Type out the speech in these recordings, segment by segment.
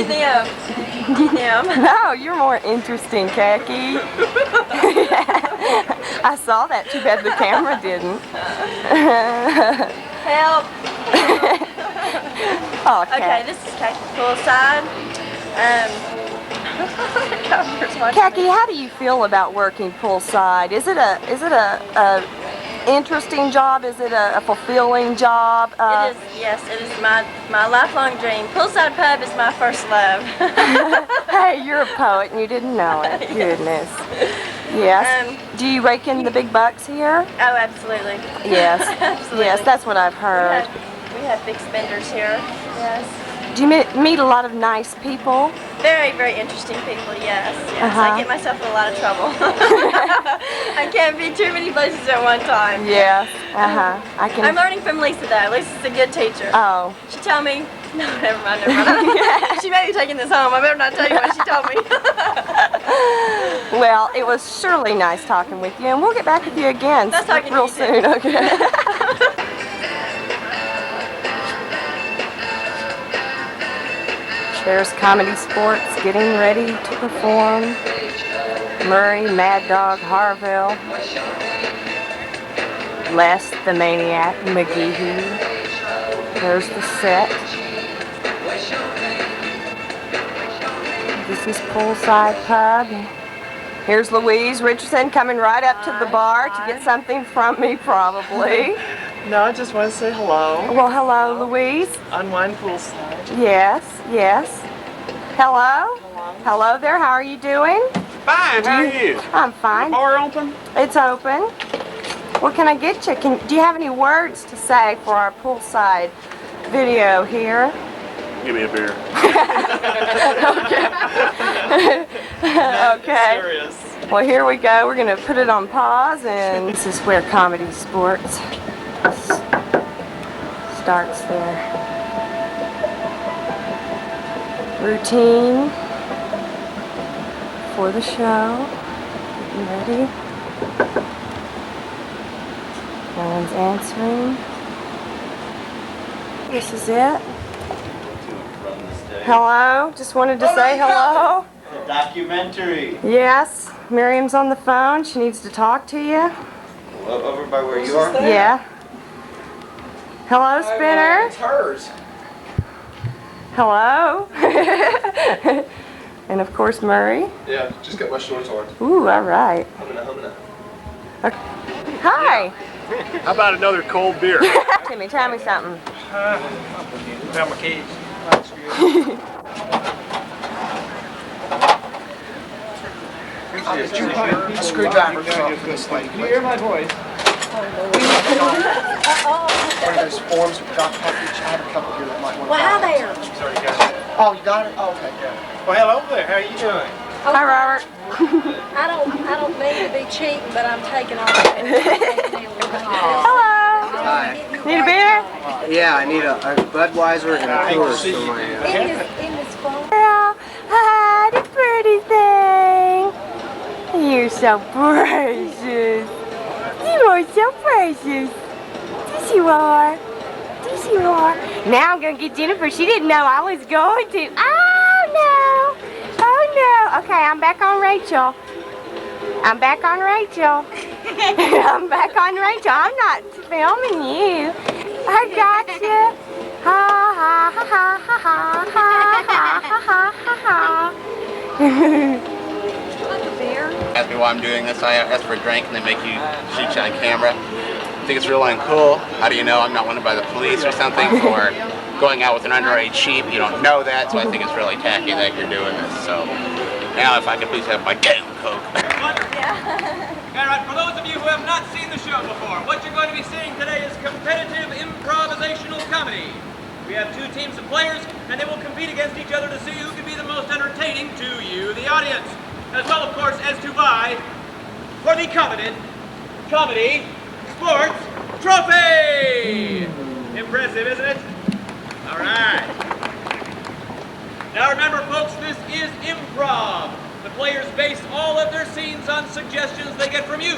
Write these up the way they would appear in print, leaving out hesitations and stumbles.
DM. No, you're more interesting, Khaki. I saw that. Too bad the camera didn't. Help. Oh, okay, this is Khaki poolside. Khaki, how do you feel about working poolside? Is it a interesting job? Is it a fulfilling job? It is, yes, it is my lifelong dream. Poolside pub is my first love. Hey, you're a poet and you didn't know it. Goodness. Yes. Do you rake in the big bucks here? Oh, absolutely. Yes. Absolutely. Yes, that's what I've heard. We have big spenders here. Yes. Do you meet a lot of nice people? Very, very interesting people, yes. I get myself in a lot of trouble. I can't be too many places at one time. Yes. I'm learning from Lisa though. Lisa's a good teacher. Oh. She told me, no, never mind. She may be taking this home. I better not tell you what she told me. Well, it was surely nice talking with you, and we'll get back with you again real soon. Okay. There's Comedy Sportz getting ready to perform. Murray, Mad Dog, Harville, Les the Maniac, McGee. There's the set. This is Poolside Pub. Here's Louise Richardson coming right up to the bar to get something from me, probably. No, I just want to say hello. Well, hello, Louise. Unwind poolside. Yes, yes. Hello? Hello there, how are you doing? Fine, how are you? I'm fine. The bar open? It's open. What can I get you? Do you have any words to say for our poolside video here? Give me a beer. Okay. Serious. Well, here we go. We're going to put it on pause, and this is where Comedy Sportz starts their routine for the show. Getting ready. No one's answering. This is it. Hello. Just wanted to say hello. A documentary. Yes. Miriam's on the phone. She needs to talk to you. Over by where you are? Yeah. Hello, Spinner. It's hers. Hello. And of course, Murray. Yeah, just got my shorts on. Ooh, all right. Okay. Hi. How about another cold beer? Timmy, tell me something. Found my keys. Screwdriver for this thing. Can you hear my voice? One of those forms with Dr. Puppage. I have a couple here that might want to Wow, there. Oh, you got it? Oh, okay, good. Well, hello there. How are you doing? Hi, Robert. I don't mean to be cheating, but I'm taking off. Hello. Hi. Need a beer? Yeah, I need a Budweiser and a Coors for my. In this phone. Girl, hi, the pretty thing. You're so precious. You are so precious. Yes, you are. Yes, you are. Now I'm going to get Jennifer. She didn't know I was going to. Oh, no. Oh, no. Okay, I'm back on Rachel. I'm back on Rachel. I'm back on Rachel. I'm not filming you. I got you. Ha, ha, ha, ha, ha, ha, ha, ha, ha, ha. Ask me why I'm doing this. I ask for a drink and they make you shoot you on camera. I think it's real uncool. How do you know I'm not wanted by the police or something for going out with an underage sheep? You don't know that, so I think it's really tacky that you're doing this. So now if I could please have my damn Coke. All right, for those of you who have not seen the show before, what you're going to be seeing today is competitive improvisational comedy. We have two teams of players, and they will compete against each other to see who can be the most entertaining to you, the audience. As well, of course, as to vie for the coveted Comedy Sportz Trophy! Impressive, isn't it? All right. Now remember, folks, this is improv. The players base all of their scenes on suggestions they get from you.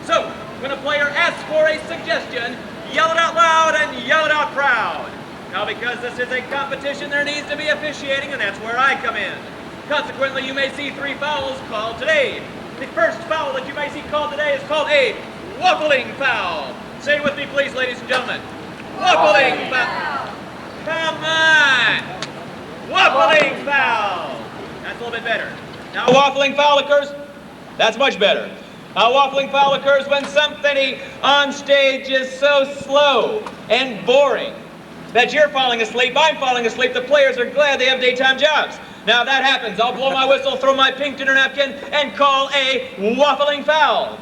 So, when a player asks for a suggestion, yell it out loud and yell it out proud. Now, because this is a competition, there needs to be officiating, and that's where I come in. Consequently, you may see 3 fouls called today. The first foul that you may see called today is called a waffling foul. Say it with me, please, ladies and gentlemen. Waffling foul. Come on. Waffling foul. That's a little bit better. Now, a waffling foul occurs. That's much better. A waffling foul occurs when something on stage is so slow and boring that you're falling asleep, I'm falling asleep, the players are glad they have daytime jobs. Now, if that happens, I'll blow my whistle, throw my pink dinner napkin, and call a waffling foul.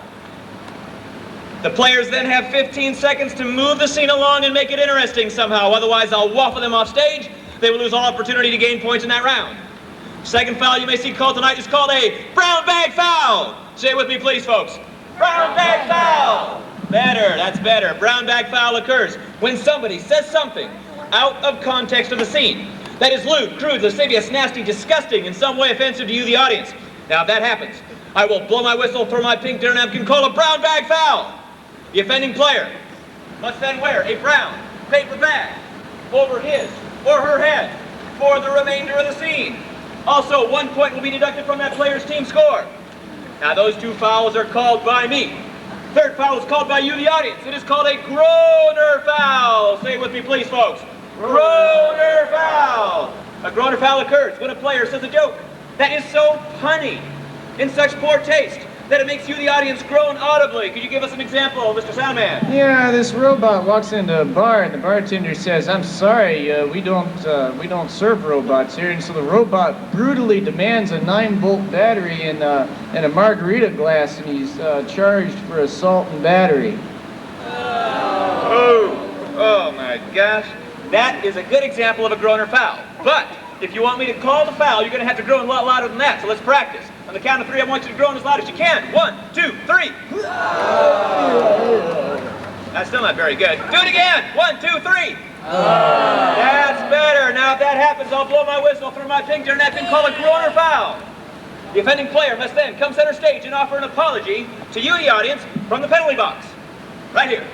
The players then have 15 seconds to move the scene along and make it interesting somehow. Otherwise, I'll waffle them off stage. They will lose all opportunity to gain points in that round. Second foul you may see called tonight is called a brown bag foul. Say it with me, please, folks. Brown bag foul. Better, that's better. Brown bag foul occurs when somebody says something out of context of the scene that is lewd, crude, lascivious, nasty, disgusting, in some way offensive to you, the audience. Now, if that happens, I will blow my whistle, throw my pink dinner napkin, call a brown bag foul. The offending player must then wear a brown paper bag over his or her head for the remainder of the scene. Also, 1 point will be deducted from that player's team score. Now, those 2 fouls are called by me. Third foul is called by you, the audience. It is called a groaner foul. Say it with me, please, folks. Groaner foul. A groaner foul occurs when a player says a joke that is so punny, in such poor taste, that it makes you, the audience, groan audibly. Could you give us an example, Mr. Soundman? Yeah, this robot walks into a bar and the bartender says, "I'm sorry, we don't serve robots here." And so the robot brutally demands a 9-volt battery and a margarita glass, and he's charged for assault and battery. Oh my gosh. That is a good example of a groaner foul. But if you want me to call the foul, you're going to have to groan a lot louder than that. So let's practice. On the count of 3, I want you to groan as loud as you can. 1, 2, 3. That's still not very good. Do it again. 1, 2, 3. That's better. Now, if that happens, I'll blow my whistle through my pink dinner napkin, call a groaner foul. The offending player must then come center stage and offer an apology to you, the audience, from the penalty box. Right here.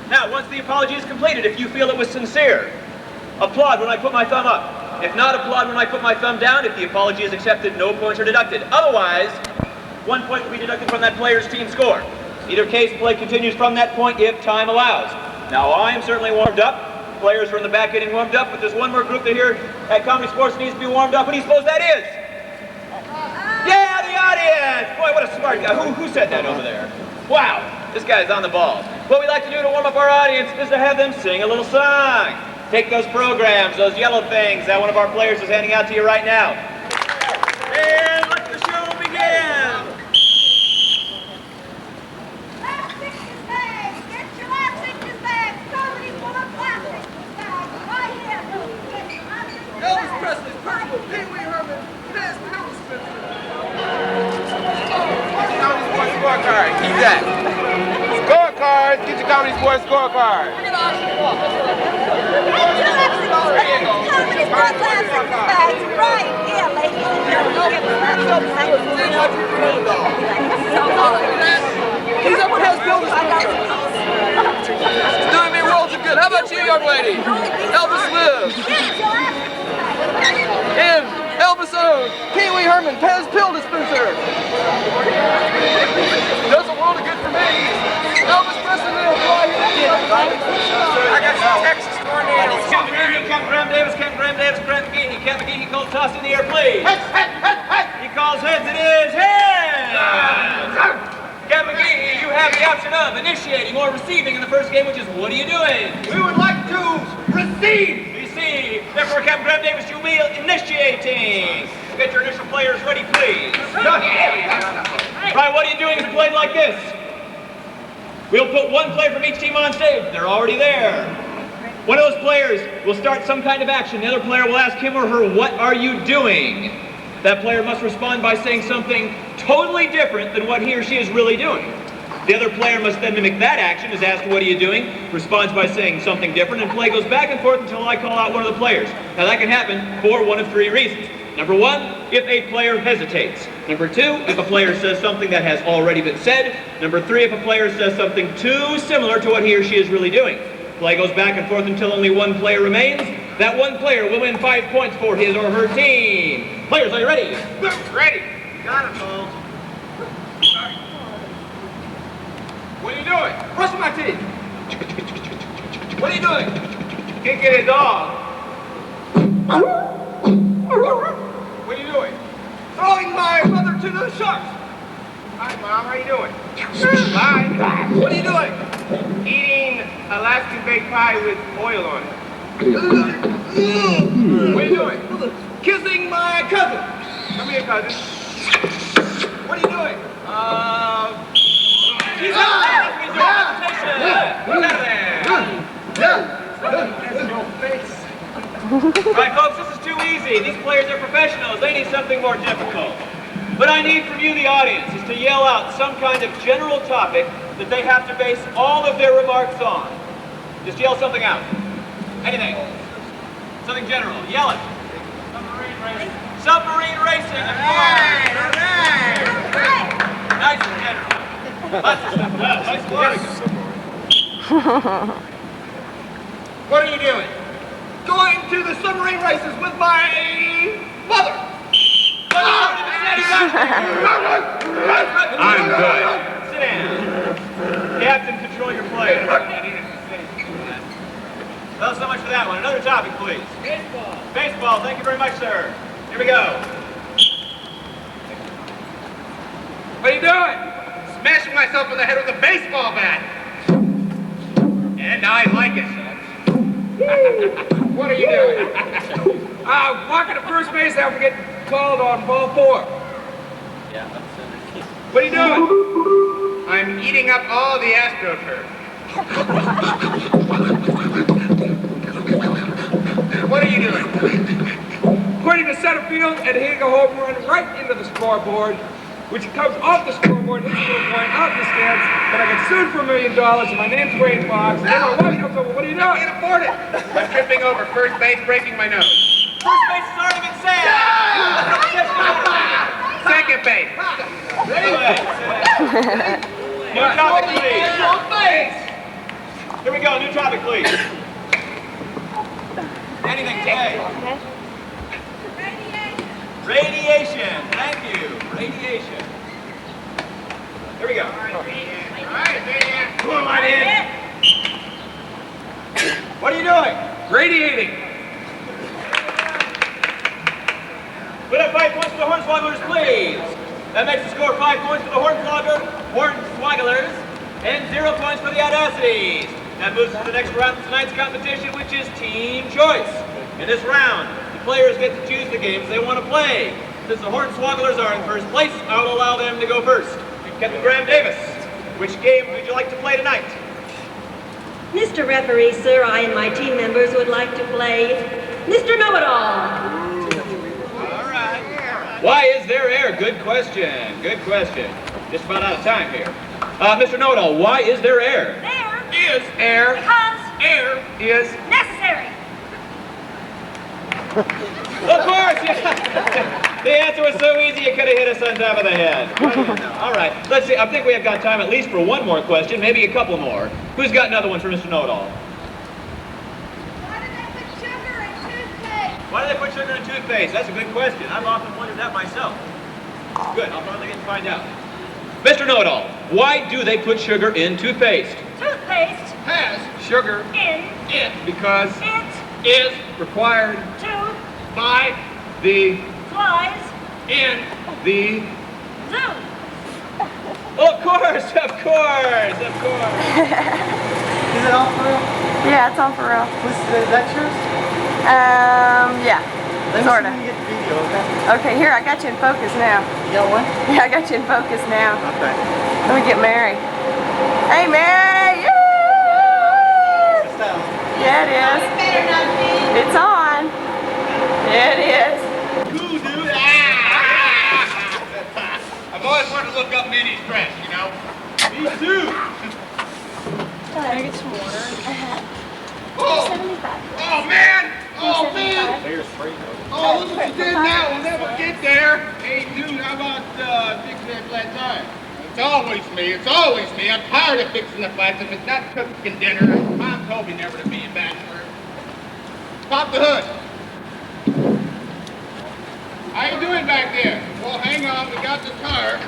Now, once the apology is completed, if you feel it was sincere, applaud when I put my thumb up. If not, applaud when I put my thumb down. If the apology is accepted, no points are deducted. Otherwise, 1 point will be deducted from that player's team score. Either case, play continues from that point if time allows. Now, I am certainly warmed up. Players are in the back getting warmed up, but there's one more group that here at Comedy Sportz needs to be warmed up. What do you suppose that is? Yeah, the audience! Boy, what a smart guy. Who said that over there? Wow, this guy's on the ball. What we like to do to warm up our audience is to have them sing a little song. Take those programs, those yellow things that one of our players is handing out to you right now. And let the show begin! Last 6 bags! Get your last 6 bags! Comedy Sportz last 6 bags! Right here! Get your last 6 bags! Elvis Presley, Purple, Pee Wee Herman, Pez Power Spencer. Comedy Sportz scorecard. Keep that. Scorecard. Get your Comedy Sportz scorecard. Comedy Sportz last 6 bags! Right here, ladies and gentlemen! He's up with Pez Builders. It's doing me worlds of good. How about you, young lady? Elvis lives. And Elvis owns Pee Wee Herman, Pez Pill Dispenser. Does a world of good for me. Elvis Presley lives right here. I got some Texas tornadoes. Captain Graham Davis, Graham McGee. Captain McGee, he calls toss in the air, please. He calls heads, it is heads. Captain McGee, you have the option of initiating or receiving in the first game, which is what are you doing? We would like to receive. Receive. Therefore, Captain Graham Davis, you'll be initiating. Get your initial players ready, please. Right, what are you doing if it's played like this? We'll put one player from each team on stage. They're already there. One of those players will start some kind of action. The other player will ask him or her, what are you doing? That player must respond by saying something totally different than what he or she is really doing. The other player must then mimic that action, is asked, what are you doing? Responds by saying something different, and play goes back and forth until I call out one of the players. Now that can happen for one of 3 reasons. Number 1, if a player hesitates. Number 2, if a player says something that has already been said. Number 3, if a player says something too similar to what he or she is really doing. Play goes back and forth until only one player remains. That one player will win 5 points for his or her team. Players, are you ready? Ready. Got it, folks. What are you doing? Brushing my teeth. What are you doing? Kicking a dog. What are you doing? Throwing my mother to the sharks. Hi, Mom. How you doing? Fine. What are you doing? Eating Alaskan baked pie with oil on it. What are you doing? Kissing my cousin. Come here, cousin. What are you doing? She's out there. What's out there? Right, folks, this is too easy. These players are professionals. They need something more difficult. What I need from you, the audience, is to yell out some kind of general topic that they have to base all of their remarks on. Just yell something out. Anything. Something general. Yell it. Submarine racing. Submarine racing. Nice and general. Lots of stuff. Nice and general. What are you doing? Going to the submarine races with my mother. I'm good. Sit down. Captain, control your play. Well, so much for that one. Another topic, please. Baseball. Baseball. Thank you very much, sir. Here we go. What are you doing? Smashing myself in the head with a baseball bat. And I like it. What are you doing? Walking to first base after getting called on ball 4. What are you doing? I'm eating up all the AstroTurf. What are you doing? Pointing to center field and hitting a home run right into the scoreboard, which comes off the scoreboard, hits the point out the stands, but I get sued for $1 million, and my name's Wayne Fox, and my wife comes over, what are you doing? I can't afford it. I'm tripping over first base, breaking my nose. First base has already been said! Second base. New topic, please. Here we go, new topic, please. Anything today? Radiation. Thank you. Radiation. Here we go. All right, man. Come on in. What are you doing? Radiating. Put up 5 points for the Hornswogglers, please. That makes the score 5 points for the Hornswogglers and 0 points for the Audacities. That moves us to the next round of tonight's competition, which is team choice. In this round, the players get to choose the games they want to play. Since the Hornswogglers are in first place, I will allow them to go first. Captain Graham Davis, which game would you like to play tonight? Mr. Referee, sir, I and my team members would like to play Mr. Know-It-All. Why is there air? Good question. Good question. Just about out of time here. Mr. Know-It-All, why is there air? There Is air. because Air is. necessary. Of course! Yeah. The answer was so easy you could have hit us on top of the head. All right. Let's see. I think we have got time at least for one more question, maybe a couple more. Who's got another one for Mr. Know-It-All? Why do they put sugar in toothpaste? Why do they put sugar in toothpaste? That's a good question. I've often wondered that myself. Good. I'll finally get to find out. Mr. Know-It-All, why do they put sugar in toothpaste? Toothpaste Has sugar in it because it is required to by the flies in the zoo. Of course, of course, of course. Is it all for real? Yeah, it's all for real. Is that yours? Yeah. Let me Sorta. see when you get the video, okay? Okay, here, I got you in focus now. You got one? Yeah, I got you in focus now. Okay. Let me get Mary. Hey, Mary! Yeah, it is. It's on. Yeah, it is. Cool, dude. I've always wanted to look up Minnie's dress, you know? Me too. Can I get some water? Oh, 75. oh man! Oh man! 75. Oh, look what you did now. We'll never get there. Hey, dude, how about fixing that flat tire? It's always me. It's always me. I'm tired of fixing the flats. If it's not cooking dinner, Mom told told me never to be a bachelor. Pop the hood. How you doing back there? Well, hang on, we got the car.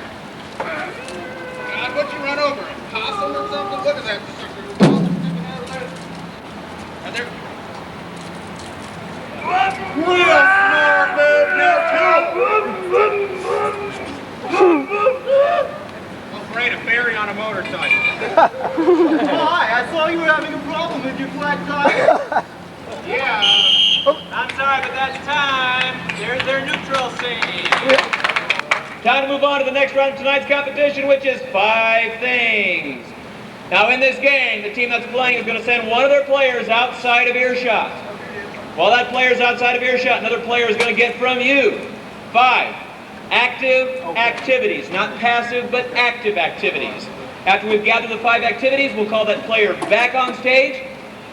God, what'd you run over? A possum or something? Look at that sucker. Are there... Real smart man, I'm afraid a fairy on a motorcycle. Oh, hi, I saw you were having a problem with your flat tire. Yeah. I'm sorry, but that's time. There's their neutral scene. Time to move on to the next round of tonight's competition, which is 5 things. Now, in this game, the team that's playing is going to send one of their players outside of earshot. While that player's outside of earshot, another player is going to get from you 5 active activities, not passive, but active activities. After we've gathered the 5 activities, we'll call that player back on stage.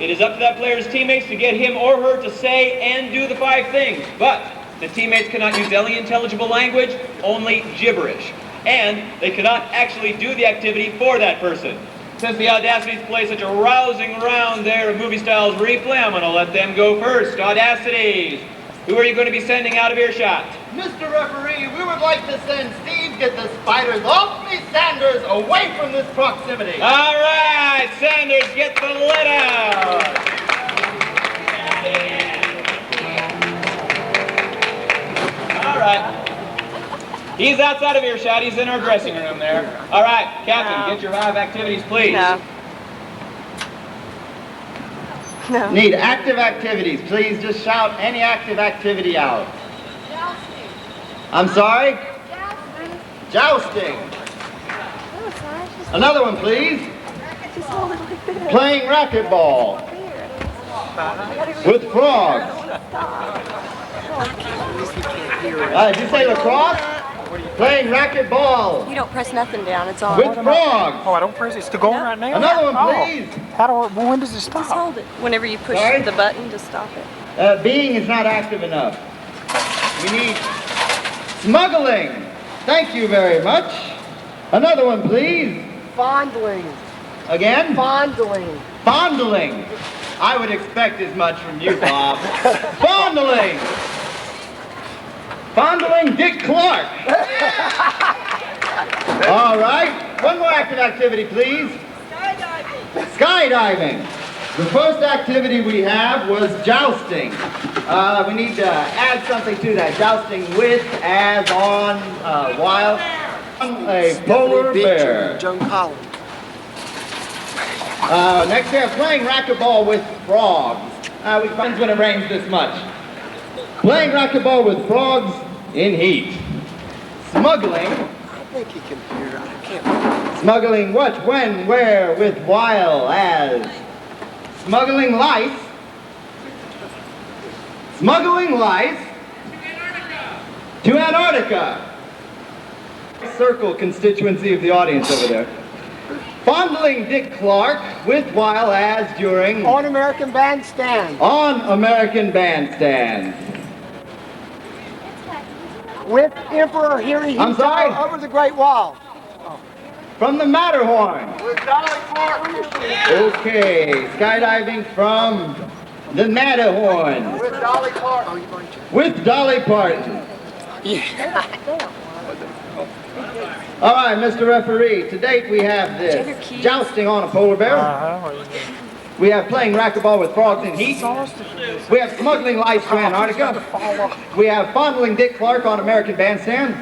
It is up to that player's teammates to get him or her to say and do the 5 things, but the teammates cannot use any intelligible language, only gibberish. And they cannot actually do the activity for that person. Since the Audacities play such a rousing round there of movie styles replay, I'm going to let them go first. Audacities, who are you going to be sending out of earshot? Mr. Referee, we would like to send Steve Get the Spiders off me Sanders away from this proximity. All right, Sanders, get the lid out. All right. He's outside of earshot. He's in our dressing room there. All right, Captain, get your 5 activities, please. No. Need active activities. Please just shout any active activity out. Jousting. I'm sorry? Jousting. Jousting. Another one, please. Just hold it like this. Playing racquetball. With frogs. Did you say lacrosse? Playing racquetball. You don't press nothing down, it's on. With frogs. Oh, I don't press it. It's still going right now? Another one, please. How do I, when does it Just stop? hold it. Whenever you push Sorry? the button to stop it. Being is not active enough. We need smuggling. Thank you very much. Another one, please. Fondling. Again? Fondling. Fondling. I would expect as much from you, Bob. Fondling. Fondling Dick Clark. All right. One more active activity, please. Skydiving. Skydiving. The first activity we have was jousting. We need to add something to that. Jousting with, as, on, while. A polar bear. Joan Collins. Next we have playing racquetball with frogs. We friends would arrange this much. Playing racquetball with frogs in heat. Smuggling. I think he can hear. I can't. Smuggling what, when, where, with, while, as. Smuggling lice. Smuggling lice. To Antarctica. Circle constituency of the audience over there. Fondling Dick Clark with, while, as, during. On American Bandstand. On American Bandstand. With Emperor Harry I'm sorry? over the Great Wall. From the Matterhorn. With Dolly Parton. Okay, skydiving from the Matterhorn. With Dolly Parton. With Dolly Parton. Yeah. All right, Mr. Referee, to date we have this. Jousting on a polar bear. We have playing racquetball with frogs in heat. We have smuggling lice to Antarctica. We have fondling Dick Clark on American Bandstand.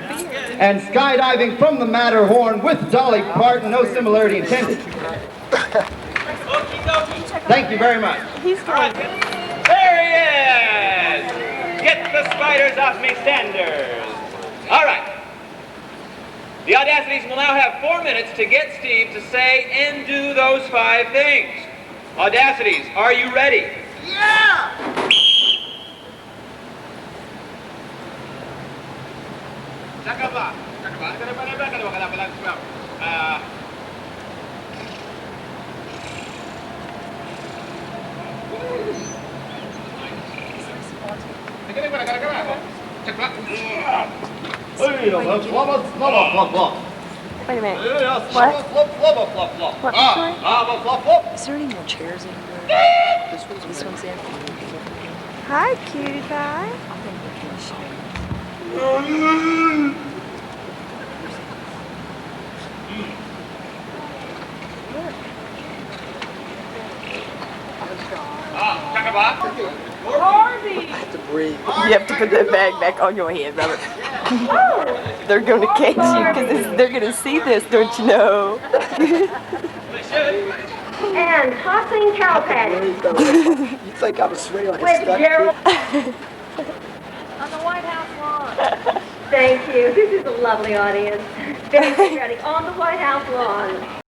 And skydiving from the Matterhorn with Dolly Parton. No similarity intended. Thank you very much. There he is! Get the spiders off me, Sanders. All right. The Audacities will now have 4 minutes to get Steve to say and do those 5 things. Audacities, are you ready? Yeah! Wait a minute. What? What? Is there any more chairs in here? This one's in. Hi, cutie pie. I have to breathe. You have to put that bag back on your head, Robert. They're gonna catch you because they're gonna see this, don't you know? And tossing cow patty. You think I was sweating like a With stuck Gerald. kid? On the White House lawn. Thank you. This is a lovely audience. Very patriotic on the White House lawn.